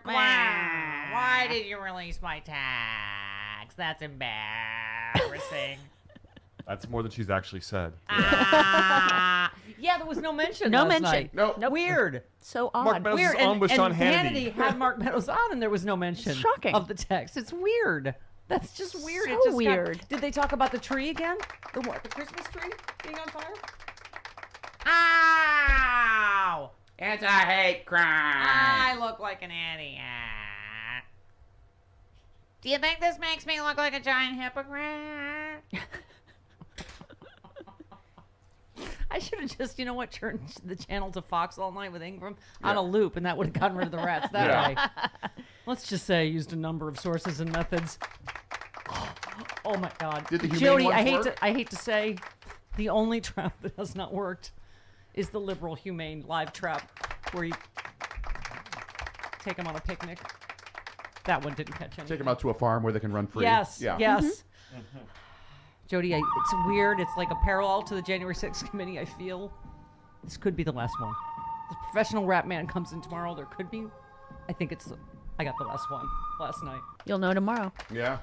Why did you release my tags? That's embarrassing. That's more than she's actually said. Yeah, there was no mention. No last mention. Night. No. Weird. So odd. Mark Meadows Weird. is on with Sean Hannity had Mark Meadows on, and there was no mention Shocking. of the text. It's weird. That's just weird. So It just weird. Did they talk about the tree again? The what? The Christmas tree being on fire? Ow! It's a hate crime. I look like an idiot. Do you think this makes me look like a giant hypocrite? I should have just, you know what, turned the channel to Fox all night with Ingram on a loop, and that would have gotten rid of the rats that way. Let's just say I used a number of sources and methods. Oh my God. Did the humane Jody, ones work? I hate to say, the only trap that has not worked is the liberal humane live trap where you take them on a picnic. That one didn't catch anything. Take them out to a farm where they can run free. Yes, Yeah. yes. Jody, it's weird. It's like a parallel to the January 6th committee, I feel. This could be the last one. The professional rap man comes in tomorrow. There could be. I think I got the last one last night. You'll know tomorrow. Yeah.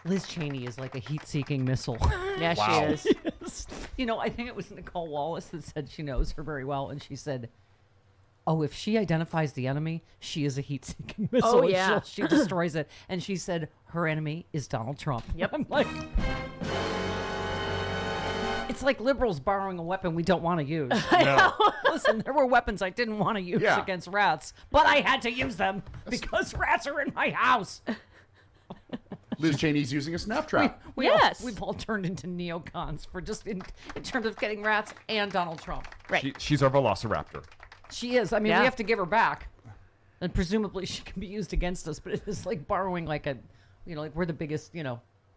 Liz Cheney is like a heat-seeking missile. Yeah, Wow. she is. Yes. You know, I think it was Nicole Wallace that said she knows her very well, and she said, oh, if she identifies the enemy, she is a heat-seeking missile. Oh, yeah. She destroys it. And she said her enemy is Donald Trump. Yep. I'm like, it's like liberals borrowing a weapon we don't want to use. No. Listen, there were weapons I didn't want to use Yeah. against rats, but I had to use them because rats are in my house. Liz Cheney's using a snap trap. Yes. We've all turned into neocons for just in terms of getting rats and Donald Trump. Right. She's our velociraptor. She is. I mean, Yeah. we have to give her back. And presumably she can be used against us, but it is like borrowing like a, like we're the biggest,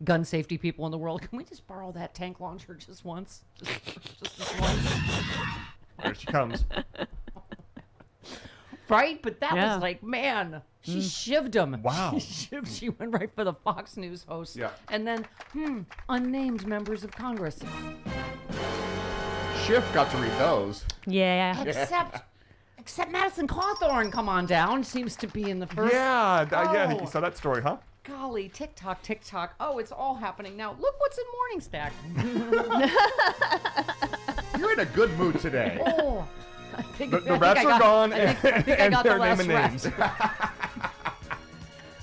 gun safety people in the world. Can we just borrow that tank launcher just once? Just this once? There she comes. Right? But that Yeah. was like, man, she shivved him. Wow. She went right for the Fox News host. Yeah. And then, unnamed members of Congress. Schiff got to read those. Yeah. Except Madison Cawthorn, come on down, seems to be in the first. Yeah, yeah. Oh. You saw that story, huh? Golly, TikTok. Oh, it's all happening now. Look what's in Morning Stack. You're in a good mood today. Oh, I think The rats are gone, I think I and got the their last name and names. rat.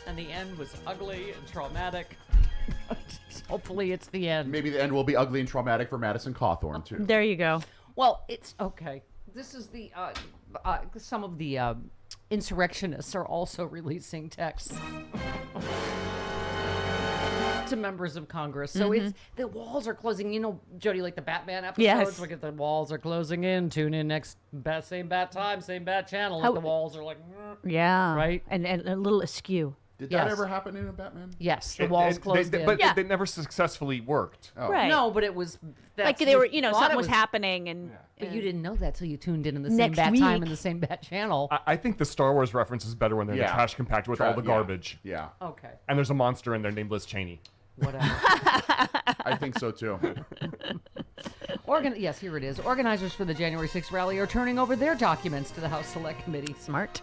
And the end was ugly and traumatic. Hopefully, it's the end. Maybe the end will be ugly and traumatic for Madison Cawthorn, too. There you go. Well, it's okay. This is the some of the insurrectionists are also releasing texts to members of Congress. So it's the walls are closing. You know, Jody, like the Batman episodes. Yes. Look at the walls are closing in. Tune in next same bat time, same bat channel. Like the walls are like, Yeah. Right? And a little askew. Did that Yes. ever happen in a Batman? yes, the walls closed in. But Yeah. they never successfully worked. Oh. Right. No, but it was Like that's- they were, you thought something it was happening and. But you didn't know that till you tuned in the same Next bat time week. and the same bat channel. I think the Star Wars reference is better when they're in Yeah. the trash compactor with all the Yeah. garbage. Yeah, Okay, And there's a monster in there named Liz Cheney. whatever. I think so, too. Yes, here it is. Organizers for the January 6th rally are turning over their documents to the House Select Committee. Smart.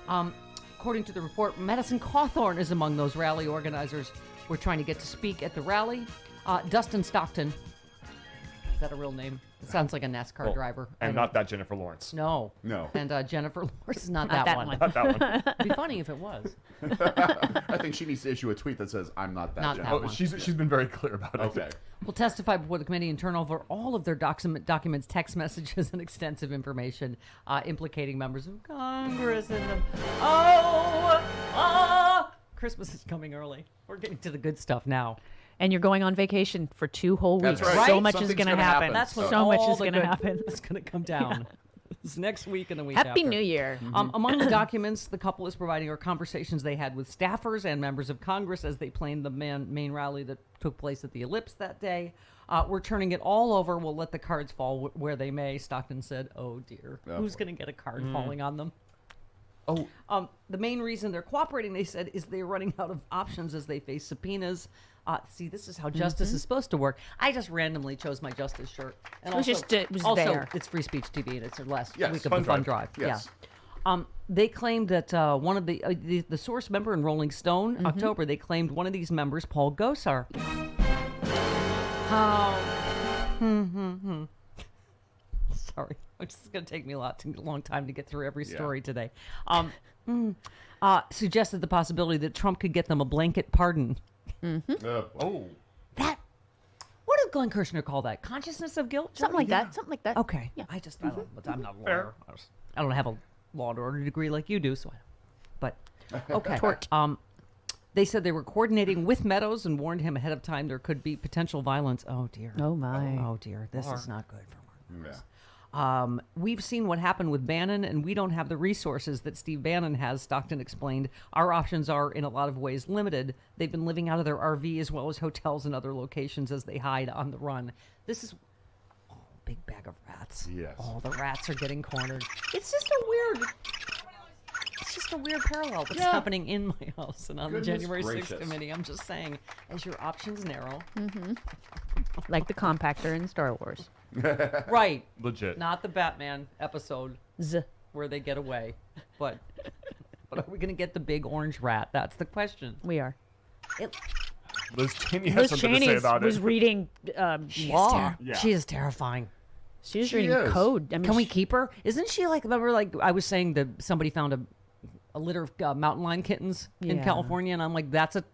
According to the report, Madison Cawthorn is among those rally organizers. We're trying to get to speak at the rally. Dustin Stockton. Is that a real name? It sounds like a NASCAR driver. I And don't- not that Jennifer Lawrence. No. No. And Jennifer Lawrence is not, Not that, that one. one. Not that one. It'd be funny if it was. I think she needs to issue a tweet that says, I'm not that Not Jennifer. that Oh, one. she's been very clear about it. Okay. Will testify before the committee and turn over all of their documents, text messages, and extensive information implicating members of Congress in them. Christmas is coming early. We're getting to the good stuff now. And you're going on vacation for 2 whole weeks. That's right. So Right? much is Something's going to gonna happen. happen. That's when so much all is the going to good happen. It's going to come down. It's next week and the week Happy after. New Year. Among the documents the couple is providing are conversations they had with staffers and members of Congress as they planned the main rally that took place at the Ellipse that day. We're turning it all over. We'll let the cards fall where they may, Stockton said. Oh, dear. Oh, Who's boy. going to get a card falling on them? Oh, The main reason they're cooperating, they said, is they're running out of options as they face subpoenas. See, this is how justice is supposed to work. I just randomly chose my justice shirt. And It was just- it was also, there. it's Free Speech TV, and it's their last Yes, week of fun the fun drive. drive. Yes. Yeah. They claimed that one of the source member in Rolling Stone, October, they claimed one of these members, Paul Gosar. Sorry, it's just going to take me a long time to get through every story today. Suggested the possibility that Trump could get them a blanket pardon. Oh. That, what did Glenn Kirshner call that? Consciousness of guilt? Something like that. Something like that. Okay. Yeah. I don't, I'm not a lawyer. I don't have a law and order degree like you do, so but okay. Tort. They said they were coordinating with Meadows and warned him ahead of time there could be potential violence. Oh dear. Oh, my. Oh dear. This is not good for Mark. yeah. We've seen what happened with Bannon, and we don't have the resources that Steve Bannon has, Stockton explained. Our options are, in a lot of ways, limited. They've been living out of their RV as well as hotels and other locations as they hide on the run. This is big bag of rats. Yes. Oh, the rats are getting cornered. It's just a weird parallel what's happening in my house and on Goodness the January 6th gracious. committee. I'm just saying, as your options narrow. Like the compactor in Star Wars. Right. Legit. Not the Batman episode Z. where they get away. But are we going to get the big orange rat? That's the question. We are. Liz Cheney has Liz something to Cheney say about was it. reading law. Yeah. She is terrifying. She was She reading is. code. I mean, Can we keep her? Isn't she like, remember, like I was saying that somebody found a litter of mountain lion kittens in Yeah. California, and I'm like, that's a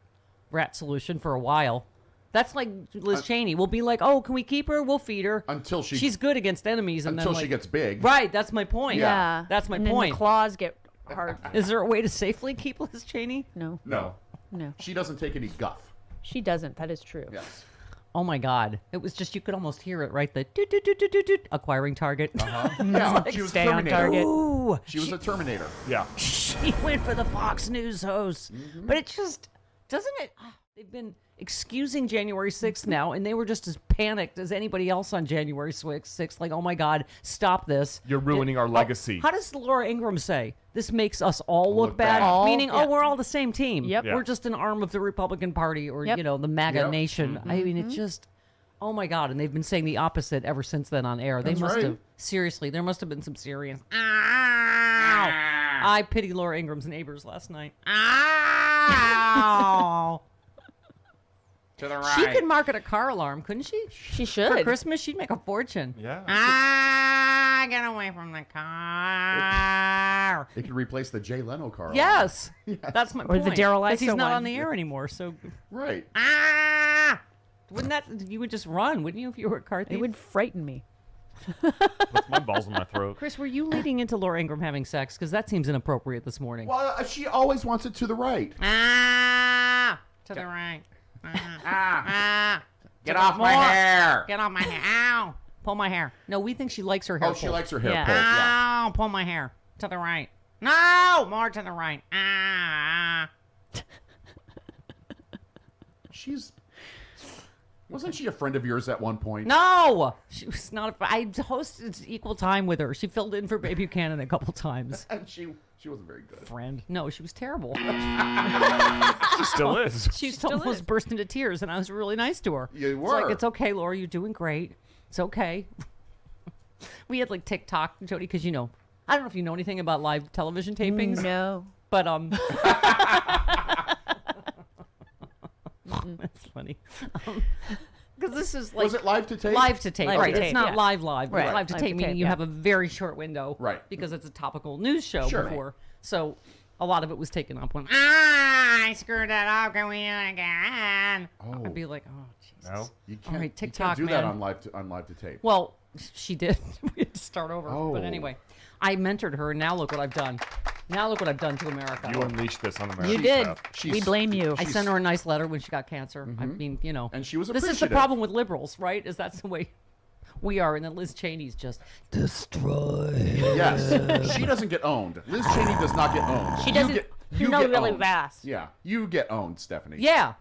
rat solution for a while. That's like Liz Cheney. We'll be like, oh, can we keep her? We'll feed her Until she- she's good against enemies, and Until then she like, gets big. right. That's my point. Yeah. that's my and then point. the claws get hard. Is there a way to safely keep Liz Cheney? No, No. no. She doesn't take any guff. She doesn't. That is true. Yes. Oh my God! It was just you could almost hear it, right? The doot, doot, doot, doot, doot, doot, acquiring target. Yeah, she was a Stay on Terminator. target. Ooh, She was a Terminator. Yeah. she went for the Fox News host. But it just doesn't it? They've been excusing January 6th now, and they were just as panicked as anybody else on January 6th. Like, oh my God, stop this! You're ruining our legacy. How does Laura Ingraham say? This makes us all look Look bad. bad. Meaning, Yeah. oh, we're all the same team. Yep. Yeah. We're just an arm of the Republican Party, or Yep. the MAGA Yep. nation. I mean, it just. Oh my God! And they've been saying the opposite ever since then on air. They That's must right. have seriously. There must have been some serious. Ow! I pity Laura Ingram's neighbors last night. Ow! To the She could market a car alarm, couldn't she? She For should. Christmas, she'd make a fortune. Yeah. Get away from the car. It could replace the Jay Leno car. Yes, that's my Or point. the Daryl 'Cause he's Issa not one. on the air anymore, so Right. wouldn't that you would just run, wouldn't you, if you were a car thief? It would frighten me. Puts my balls in my throat. Chris, were you leading into Laura Ingraham having sex? Because that seems inappropriate this morning. Well, she always wants it to the right. To the right. Get off my hair. Get off my hair. Ow. Pull my hair. No, we think she likes her hair Oh, she pulled. likes her hair Yeah. pulled. Yeah. Ow. Pull my hair. To the right. No. More to the right. Ah. Wasn't she a friend of yours at one point? No. She was not. I hosted Equal Time with her. She filled in for Babe Buchanan a couple times. And she wasn't very good. Friend. No, she was terrible. She still is. She almost burst into tears, and I was really nice to her. You It's were. like, it's okay, Laura. You're doing great. It's okay. We had like TikTok, Jody, because I don't know if you know anything about live television tapings, No. but that's funny. Because this is like Was it live to tape? live to tape, Live to right? tape, It's not yeah. live, Right. It's live to tape, meaning you yeah. have a very short window, Right. Because it's a topical news show Sure. before, so a lot of it was taken up when I screwed it up, go in again. Oh. I'd be like, oh Jesus. No. You can't, All right, you TikTok, can't do that man. on live to tape. Well, she did. We had to start over. Oh. But anyway, I mentored her, and now look what I've done. Now look what I've done to America. You unleashed this on America. You did. She's- We blame you. I sent her a nice letter when she got cancer. I mean, And she was This is the appreciative. problem with liberals, right? Is that's the way We are, and then Liz Cheney's just destroyed. Yes, she doesn't get owned. Liz Cheney does not get owned. She You doesn't. get- You you know, get really owned. fast. Yeah, you get owned, Stephanie. Yeah.